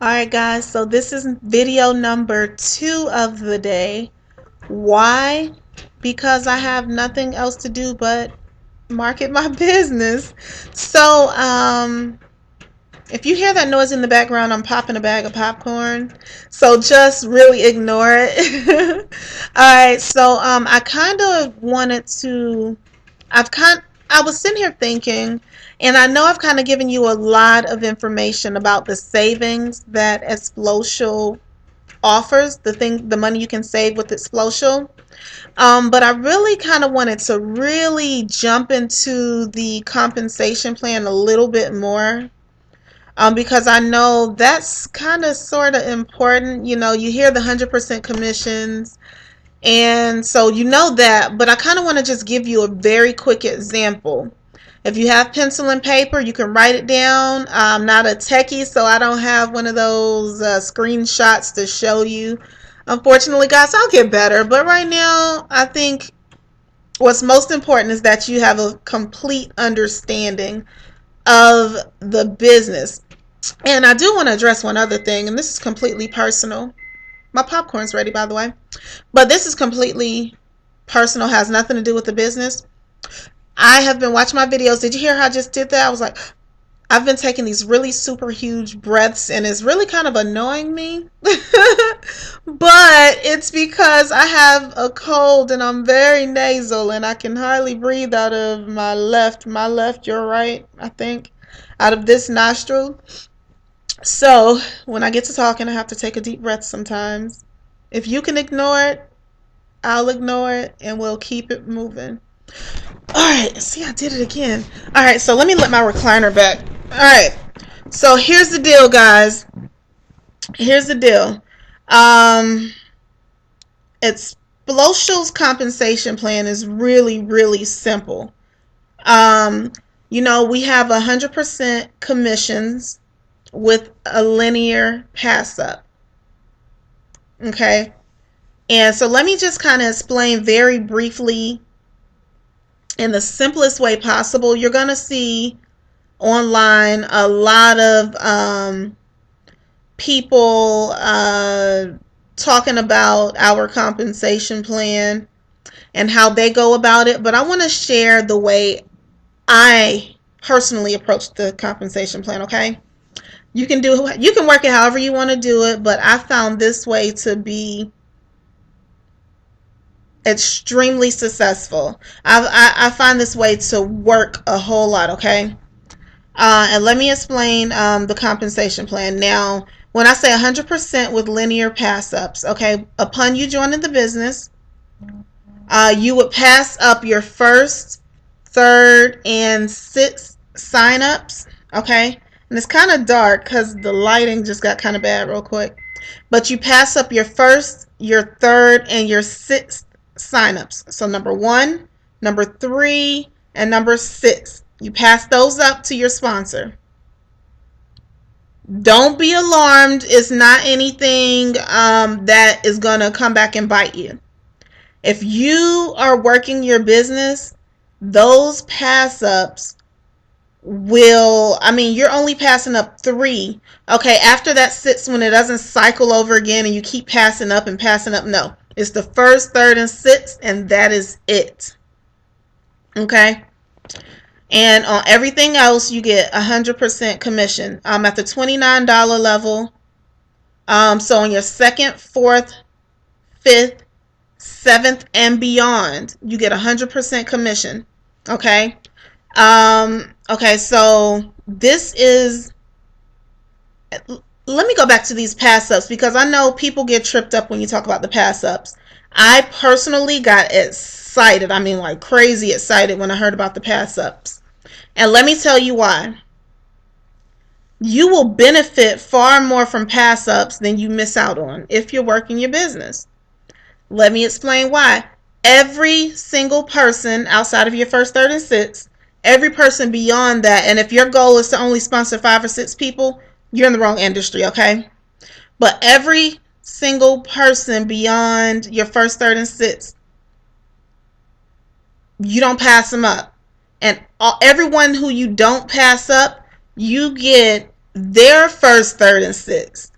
Alright guys, so this is video number 2 of the day. Why? Because I have nothing else to do but market my business. So, if you hear that noise in the background, I'm popping a bag of popcorn. So just really ignore it. Alright, so I kind of wanted to I was sitting here thinking, and I know I've kind of given you a lot of information about the savings that Xplocial offers, the money you can save with Xplocial. But I really kind of wanted to really jump into the compensation plan a little bit more. Because I know that's kind of sort of important. You know, you hear the 100% commissions, and so you know that, but I kind of want to just give you a very quick example. If you have pencil and paper, you can write it down. I'm not a techie, so I don't have one of those screenshots to show you. Unfortunately, guys, I'll get better. But right now, I think what's most important is that you have a complete understanding of the business. And I do want to address one other thing, and this is completely personal. My popcorn's ready, by the way. But this is completely personal, has nothing to do with the business. I have been watching my videos. Did you hear how I just did that? I was like, I've been taking these really super huge breaths, and it's really kind of annoying me. But it's because I have a cold and I'm very nasal and I can hardly breathe out of my left, your right, I think, out of this nostril. So when I get to talking, I have to take a deep breath sometimes. If you can ignore it, I'll ignore it, and we'll keep it moving. Alright, see, I did it again. Alright, so let me let my recliner back. Alright, so here's the deal, guys. Here's the deal. Xplocial's compensation plan is really, really simple. You know, we have 100% commissions with a linear pass up. Okay, and so let me just kind of explain very briefly in the simplest way possible. You're going to see online a lot of people talking about our compensation plan and how they go about it, but I want to share the way I personally approach the compensation plan. Okay, you can work it however you want to do it, but I found this way to be extremely successful. I find this way to work a whole lot. Okay, and let me explain the compensation plan. Now, when I say 100% with linear pass ups, okay, upon you joining the business, you would pass up your first, third, and sixth sign-ups. Okay, and it's kind of dark because the lighting just got kind of bad real quick. But you pass up your first, your third, and your sixth sign-ups. So number 1, number 3, and number 6. You pass those up to your sponsor. Don't be alarmed. It's not anything that is going to come back and bite you. If you are working your business, those pass-ups will, I mean, you're only passing up 3. Okay, after that 6, when it doesn't cycle over again and you keep passing up and passing up, no. It's the first, third, and sixth, and that is it. Okay? And on everything else, you get 100% commission. At the $29 level, so on your second, fourth, fifth, seventh, and beyond, you get 100% commission. Okay? Okay, so this is, let me go back to these pass-ups because I know people get tripped up when you talk about the pass-ups. I personally got excited. I mean, like crazy excited when I heard about the pass-ups. And let me tell you why. You will benefit far more from pass-ups than you miss out on if you're working your business. Let me explain why. Every single person outside of your first, third, and sixth, every person beyond that, and if your goal is to only sponsor 5 or 6 people, you're in the wrong industry, okay? But every single person beyond your first, third, and sixth, you don't pass them up. And everyone who you don't pass up, you get their first, third, and sixth.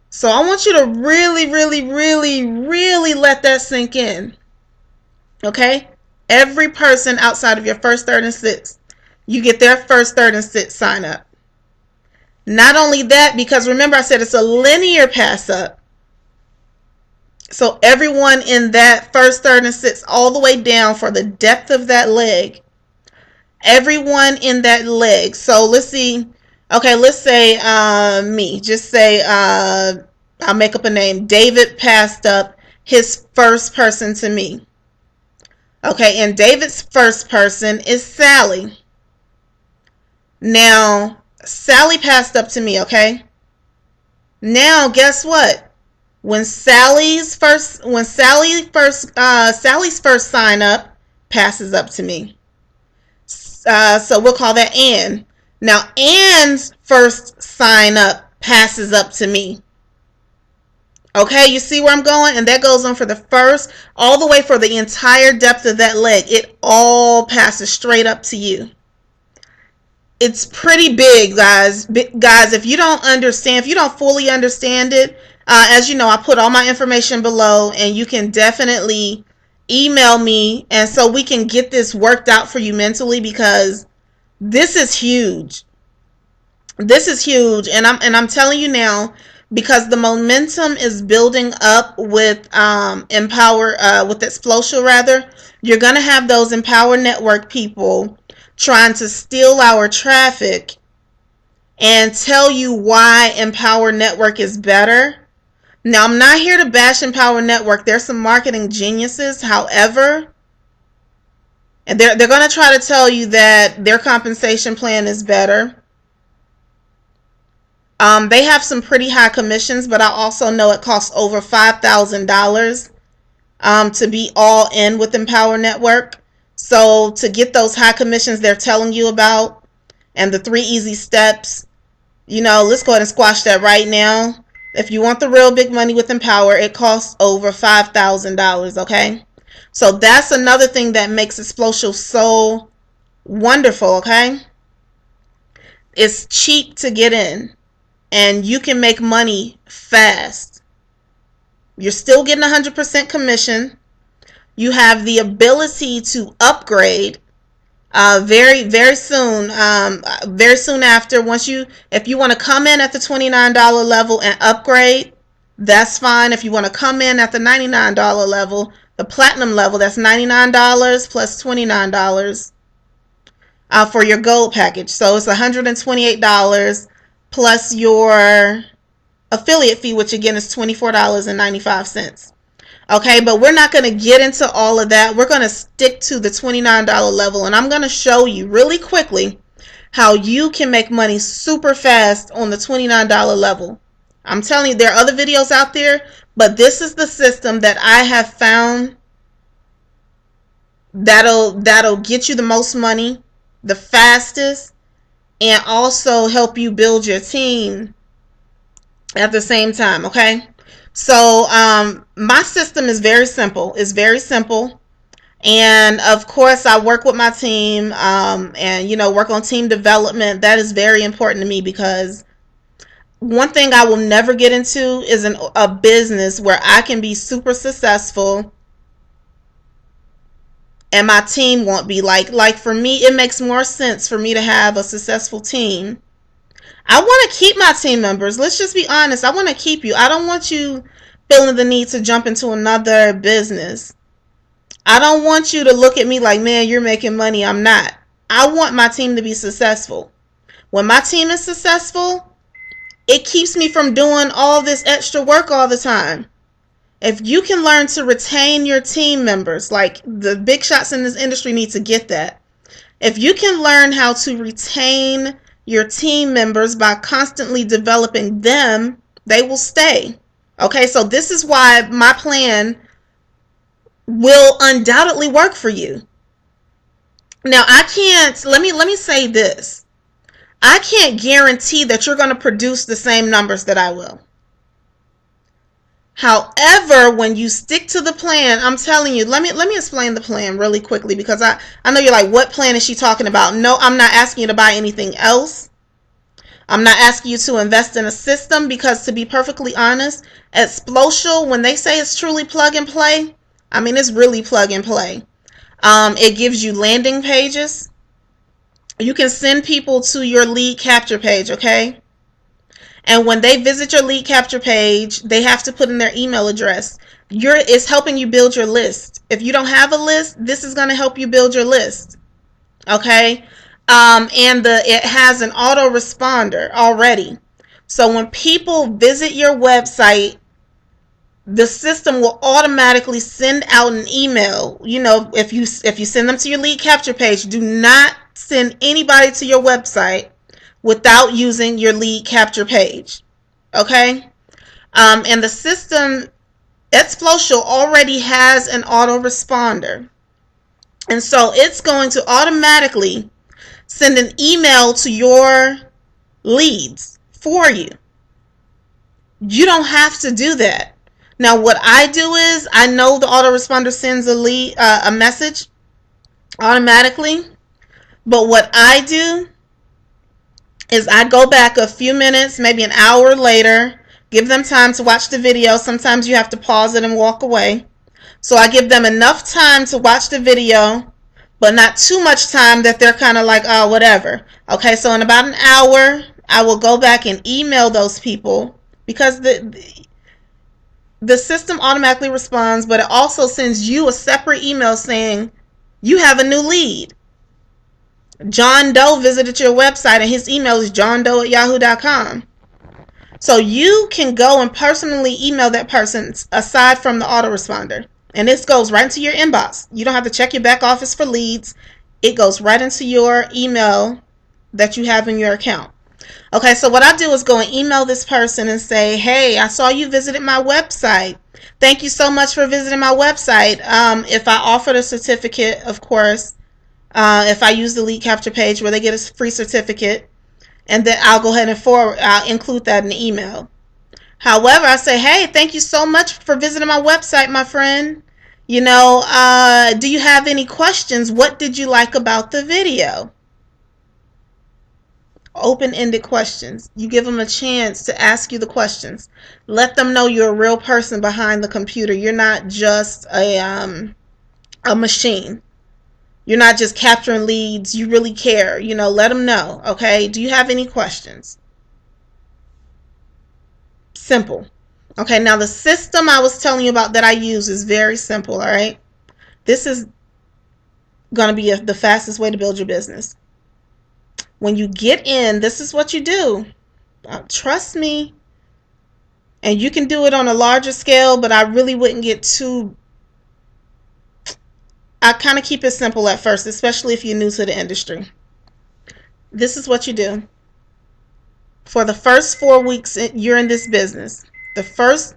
So I want you to really, really, really, really let that sink in. Okay? Every person outside of your first, third, and sixth, you get their first, third, and sixth sign up. Not only that, because remember I said it's a linear pass up. So everyone in that first, third, and sixth, all the way down for the depth of that leg, everyone in that leg. So let's see. Okay, let's say me. Just say I'll make up a name. David passed up his first person to me. Okay, and David's first person is Sally. Now, Sally passed up to me, okay? Now, guess what? When Sally's first sign up passes up to me. So we'll call that Ann. Now, Ann's first sign up passes up to me. Okay, you see where I'm going? And that goes on for the first, all the way for the entire depth of that leg. It all passes straight up to you. It's pretty big, guys. Guys, if you don't understand, if you don't fully understand it, as you know, I put all my information below, and you can definitely email me, and so we can get this worked out for you mentally, because this is huge. This is huge, and I'm telling you now, because the momentum is building up with with Xplocial rather. You're gonna have those Empower Network people trying to steal our traffic and tell you why Empower Network is better. Now, I'm not here to bash Empower Network. There's some marketing geniuses, however, and they're going to try to tell you that their compensation plan is better. They have some pretty high commissions, but I also know it costs over $5,000 to be all in with Empower Network. So to get those high commissions they're telling you about and the 3 easy steps, you know, let's go ahead and squash that right now. If you want the real big money with Empower, it costs over $5,000, okay? So that's another thing that makes Xplocial so wonderful, okay? It's cheap to get in, and you can make money fast. You're still getting 100% commission. You have the ability to upgrade very soon. Very soon after, if you want to come in at the $29 level and upgrade, that's fine. If you want to come in at the $99 level, the platinum level, that's $99 plus $29 for your gold package. So it's $128 plus your affiliate fee, which again is $24.95. Okay, but we're not going to get into all of that. We're going to stick to the $29 level, and I'm going to show you really quickly how you can make money super fast on the $29 level. I'm telling you, there are other videos out there, but this is the system that I have found that'll get you the most money, the fastest, and also help you build your team at the same time, okay? So my system is very simple. It's very simple. And of course, I work with my team and, you know, work on team development. That is very important to me, because one thing I will never get into is a business where I can be super successful and my team won't be. Like for me, it makes more sense for me to have a successful team. I want to keep my team members. Let's just be honest. I want to keep you. I don't want you feeling the need to jump into another business. I don't want you to look at me like, man, you're making money. I'm not. I want my team to be successful. When my team is successful, it keeps me from doing all this extra work all the time. If you can learn to retain your team members, like the big shots in this industry need to get that. If you can learn how to retain your team members by constantly developing them, they will stay. Okay, so this is why my plan will undoubtedly work for you. Now, let me say this. I can't guarantee that you're going to produce the same numbers that I will. However, when you stick to the plan, I'm telling you, let me explain the plan really quickly, because I know you're like, what plan is she talking about? No, I'm not asking you to buy anything else. I'm not asking you to invest in a system because, to be perfectly honest, at Xplocial, when they say it's truly plug and play, I mean, it's really plug and play. It gives you landing pages. You can send people to your lead capture page, okay? And when they visit your lead capture page, they have to put in their email address. It's helping you build your list. If you don't have a list, this is going to help you build your list. Okay? And it has an autoresponder already. So when people visit your website, the system will automatically send out an email. You know, if you send them to your lead capture page, do not send anybody to your website without using your lead capture page. Okay? And the system, Xplocial, already has an autoresponder. And so it's going to automatically send an email to your leads for you. You don't have to do that. Now, what I do is, I know the autoresponder sends a message automatically, but what I do is I go back a few minutes, maybe an hour later, give them time to watch the video. Sometimes you have to pause it and walk away. So I give them enough time to watch the video, but not too much time that they're kind of like, oh, whatever. Okay, so in about an hour, I will go back and email those people, because the system automatically responds, but it also sends you a separate email saying you have a new lead. John Doe visited your website and his email is johndoe@yahoo.com. So you can go and personally email that person aside from the autoresponder. And this goes right into your inbox. You don't have to check your back office for leads. It goes right into your email that you have in your account. Okay, so what I do is go and email this person and say, hey, I saw you visited my website. Thank you so much for visiting my website. If I offer a certificate, of course, if I use the lead capture page where they get a free certificate, and then I'll go ahead and I'll include that in the email. However, I say, hey, thank you so much for visiting my website, my friend. You know, do you have any questions? What did you like about the video? Open-ended questions. You give them a chance to ask you the questions. Let them know you're a real person behind the computer. You're not just a machine. You're not just capturing leads. You really care. You know, let them know. Okay, do you have any questions? Simple. Okay, now the system I was telling you about that I use is very simple, all right? This is going to be the fastest way to build your business. When you get in, this is what you do. Trust me. And you can do it on a larger scale, but I really wouldn't get too... I kind of keep it simple at first, especially if you're new to the industry. This is what you do. For the first 4 weeks you're in this business, the first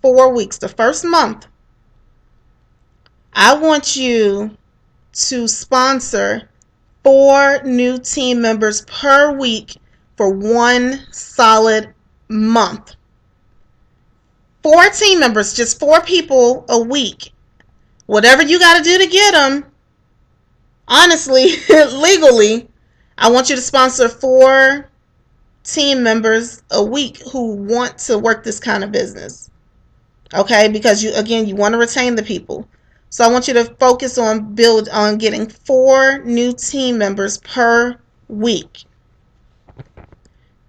4 weeks, the first month, I want you to sponsor 4 new team members per week for 1 solid month. 4 team members, just 4 people a week. Whatever you got to do to get them, honestly, legally, I want you to sponsor 4 team members a week who want to work this kind of business. Okay, because you want to retain the people. So I want you to focus on getting 4 new team members per week.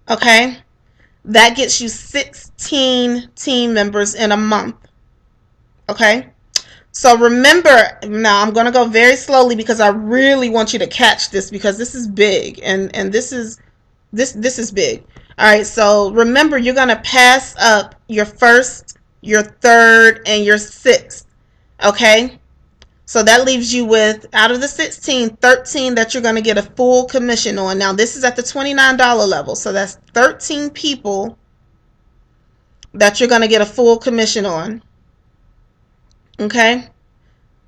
Okay, that gets you 16 team members in a month. Okay, so remember, now I'm going to go very slowly because I really want you to catch this, because this is big, and this is big. All right, so remember, you're going to pass up your first, your third, and your 6th. Okay, so that leaves you with, out of the 16, 13 that you're going to get a full commission on. Now, this is at the $29 level, so that's 13 people that you're going to get a full commission on. Okay,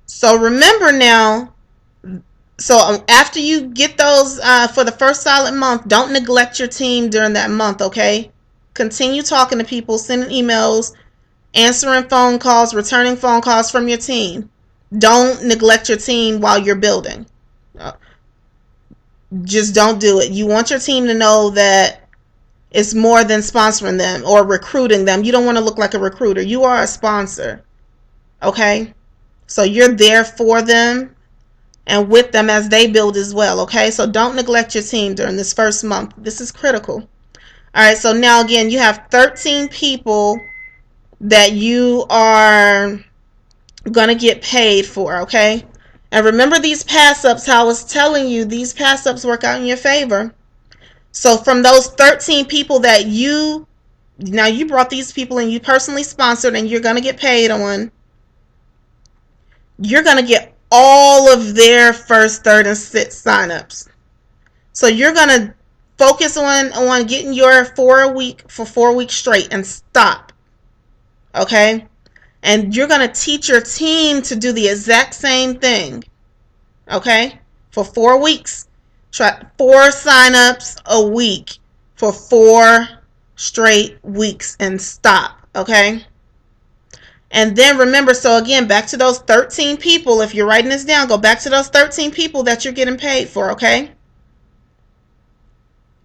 so remember now, so after you get those for the first solid month, don't neglect your team during that month, okay? Continue talking to people, sending emails, answering phone calls, returning phone calls from your team. Don't neglect your team while you're building. Just don't do it. You want your team to know that is more than sponsoring them or recruiting them. You don't want to look like a recruiter. You are a sponsor. Okay? So you're there for them and with them as they build as well. Okay? So don't neglect your team during this first month. This is critical. All right, so now again, you have 13 people that you are going to get paid for, okay? And remember these pass-ups, how I was telling you, these pass-ups work out in your favor. So from those 13 people that you brought these people and you personally sponsored and you're going to get paid on, you're going to get all of their first, third, and sixth signups. So you're going to focus on getting your 4 a week for 4 weeks straight and stop. Okay? And you're going to teach your team to do the exact same thing. Okay? For 4 weeks. Try 4 signups a week for 4 straight weeks and stop. Okay? And then remember, so again, back to those 13 people. If you're writing this down, go back to those 13 people that you're getting paid for. Okay?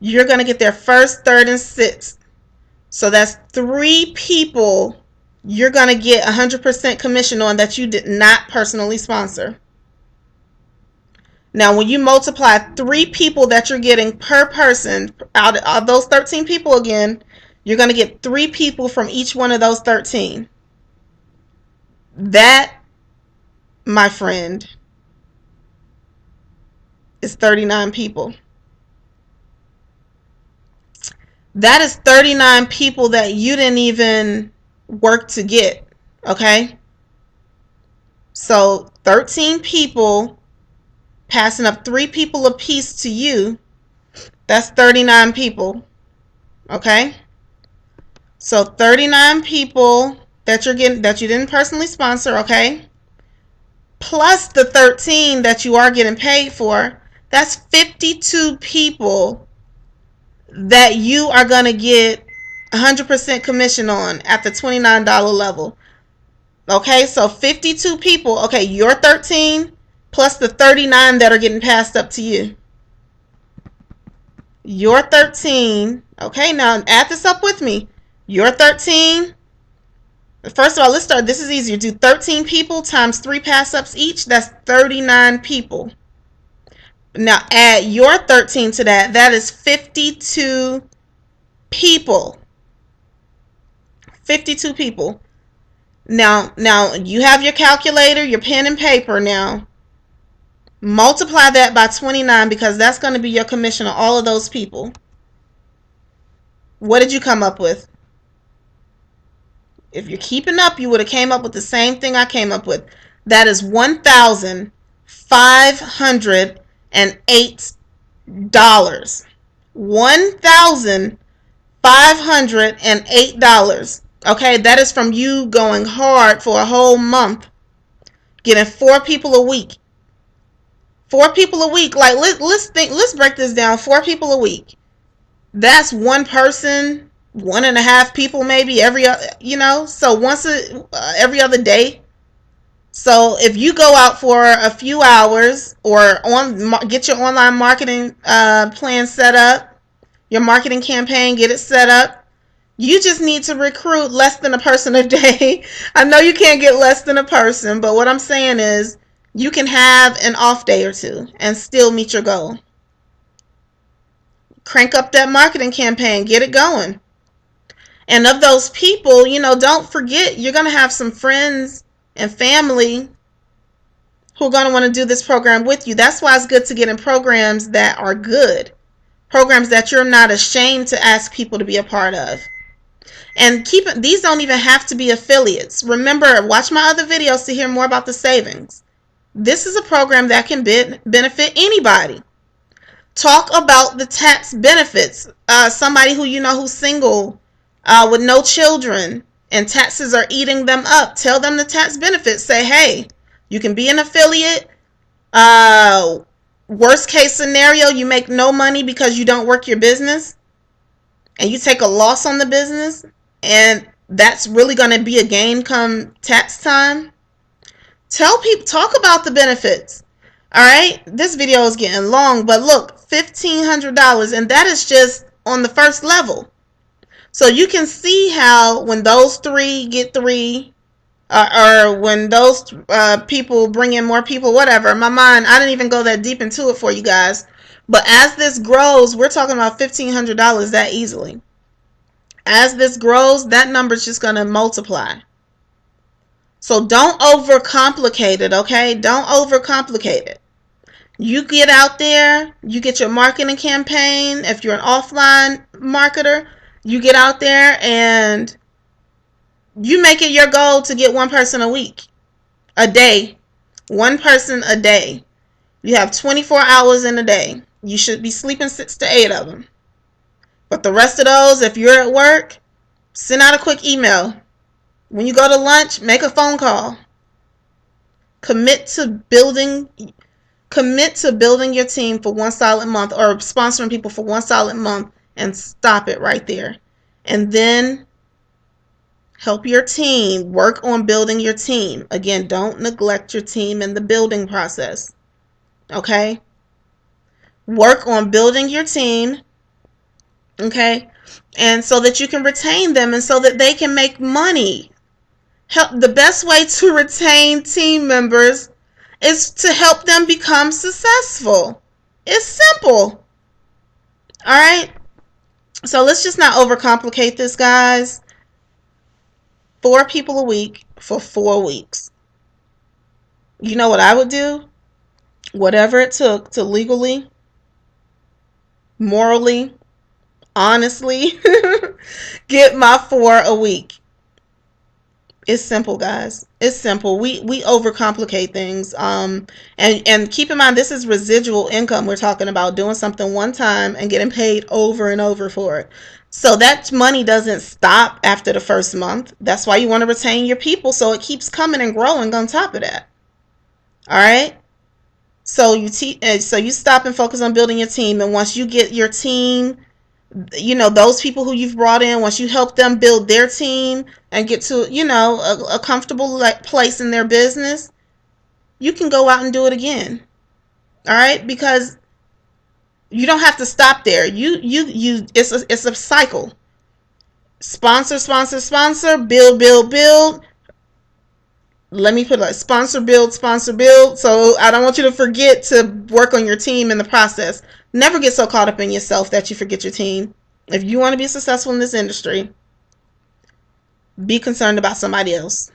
You're going to get their first, third, and sixth. So that's 3 people you're going to get 100% commission on that you did not personally sponsor. Now, when you multiply 3 people that you're getting per person, out of those 13 people again, you're going to get 3 people from each one of those 13. That, my friend, is 39 people. That is 39 people that you didn't even work to get, okay? So 13 people passing up 3 people apiece to you, that's 39 people, okay? So 39 people that you're getting that you didn't personally sponsor, okay? Plus the 13 that you are getting paid for, that's 52 people that you are going to get 100% commission on at the $29 level. Okay, so 52 people. Okay, you're 13 plus the 39 that are getting passed up to you. You're 13. Okay, now add this up with me. You're 13. First of all, let's start. This is easier. Do 13 people times 3 pass-ups each. That's 39 people. Now add your 13 to that. That is 52 people. 52 people. Now you have your calculator, your pen and paper now. Multiply that by 29 because that's going to be your commission on all of those people. What did you come up with? If you're keeping up, you would have came up with the same thing I came up with. That is $1,508. $1,508. Okay, that is from you going hard for a whole month, getting 4 people a week. 4 people a week. Like let's break this down. 4 people a week. That's one person, 1.5 people maybe every so once every other day. So if you go out for a few hours or get your online marketing plan set up, your marketing campaign, get it set up. You just need to recruit less than a person a day. I know you can't get less than a person, but what I'm saying is you can have an off day or 2 and still meet your goal. Crank up that marketing campaign, get it going. And of those people, don't forget, you're going to have some friends and family who are going to want to do this program with you. That's why it's good to get in programs that are good. Programs that you're not ashamed to ask people to be a part of. And these don't even have to be affiliates. Remember, watch my other videos to hear more about the savings. This is a program that can benefit anybody. Talk about the tax benefits. Somebody who's single with no children and taxes are eating them up. Tell them the tax benefits. Say, hey, you can be an affiliate. Worst case scenario, you make no money because you don't work your business and you take a loss on the business, and that's really going to be a gain come tax time. Tell people, talk about the benefits. All right, this video is getting long, but look, $1,500, and that is just on the first level. So you can see how when those three get three, or when those people bring in more people, whatever. My mind, I didn't even go that deep into it for you guys. But as this grows, we're talking about $1,500 that easily. As this grows, that number is just going to multiply. So don't overcomplicate it, okay? Don't overcomplicate it. You get out there, you get your marketing campaign. If you're an offline marketer, you get out there and you make it your goal to get one person a week, a day, one person a day. You have 24 hours in a day. You should be sleeping 6 to 8 of them. But the rest of those, if you're at work, send out a quick email. When you go to lunch, make a phone call. Commit to building your team for one solid month, or sponsoring people for one solid month, and stop it right there. And then help your team work on building your team. Again, don't neglect your team in the building process. Okay? Work on building your team. Okay? And so that you can retain them and so that they can make money. The best way to retain team members is to help them become successful. It's simple. All right? So let's just not overcomplicate this, guys. 4 people a week for 4 weeks. You know what I would do? Whatever it took to legally, morally, honestly get my 4 a week. It's simple, guys. It's simple. We overcomplicate things. And keep in mind, this is residual income. We're talking about doing something one time and getting paid over and over for it. So that money doesn't stop after the first month. That's why you want to retain your people, so it keeps coming and growing on top of that. All right? So you stop and focus on building your team, and once you get your team, you know, those people who you've brought in, once you help them build their team and get to, you know, a comfortable place in their business, you can go out and do it again. All right? Because you don't have to stop there. It's a cycle. Sponsor, sponsor, sponsor, build, build, build. Let me put it like sponsor, build, sponsor, build. So I don't want you to forget to work on your team in the process. Never get so caught up in yourself that you forget your team. If you want to be successful in this industry, be concerned about somebody else.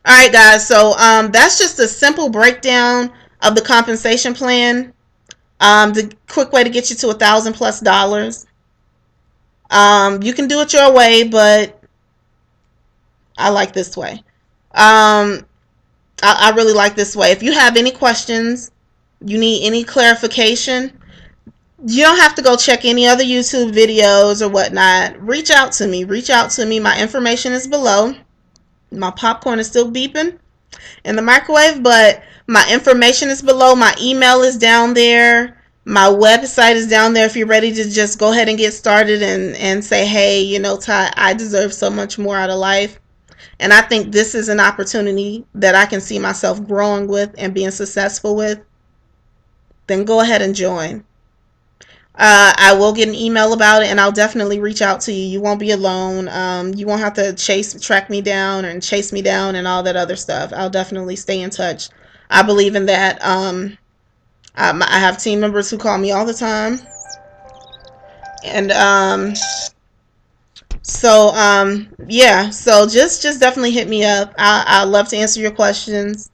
All right, guys. So that's just a simple breakdown of the compensation plan. The quick way to get you to $1,000+ You can do it your way, but I like this way. I really like this way. If you have any questions, you need any clarification, you don't have to go check any other YouTube videos or whatnot. Reach out to me. My information is below. My popcorn is still beeping in the microwave, but my information is below. My email is down there. My website is down there if you're ready to just go ahead and get started and say, hey, you know, Ty, I deserve so much more out of life. And I think this is an opportunity that I can see myself growing with and being successful with. Then go ahead and join. I will get an email about it, and I'll definitely reach out to you. You won't be alone. You won't have to track me down and chase me down and all that other stuff. I'll definitely stay in touch. I believe in that. I have team members who call me all the time. And yeah, so just definitely hit me up. I love to answer your questions.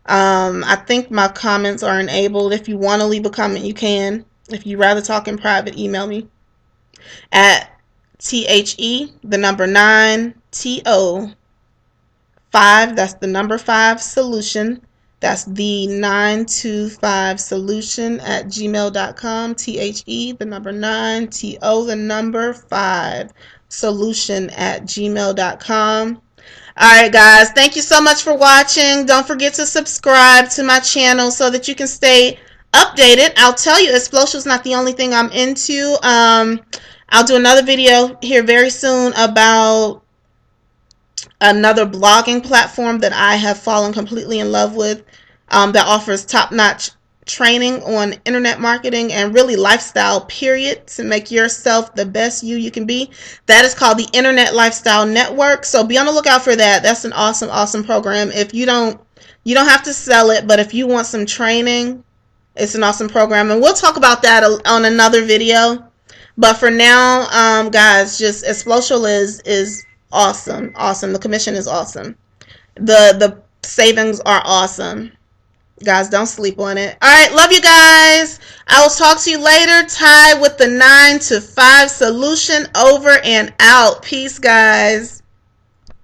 I think my comments are enabled. If you want to leave a comment, you can. If you'd rather talk in private, email me at THE9TO5. That's the number 5 solution. That's the 925 solution at gmail.com. THE9TO5 solution at gmail.com. Alright, guys, thank you so much for watching. Don't forget to subscribe to my channel so that you can stay updated. I'll tell you, Xplocial is not the only thing I'm into. I'll do another video here very soon about another blogging platform that I have fallen completely in love with, that offers top-notch training on internet marketing and really lifestyle, period, to make yourself the best you can be. That is called the Internet Lifestyle Network. So be on the lookout for that. That's an awesome program. If you don't have to sell it, but if you want some training, it's an awesome program, and we'll talk about that on another video. But for now, guys, just Xplocial is awesome. The commission is awesome. The savings are awesome. Guys, don't sleep on it. All right, love you guys. I will talk to you later. Ty with the 9 to 5 solution, over and out. Peace, guys.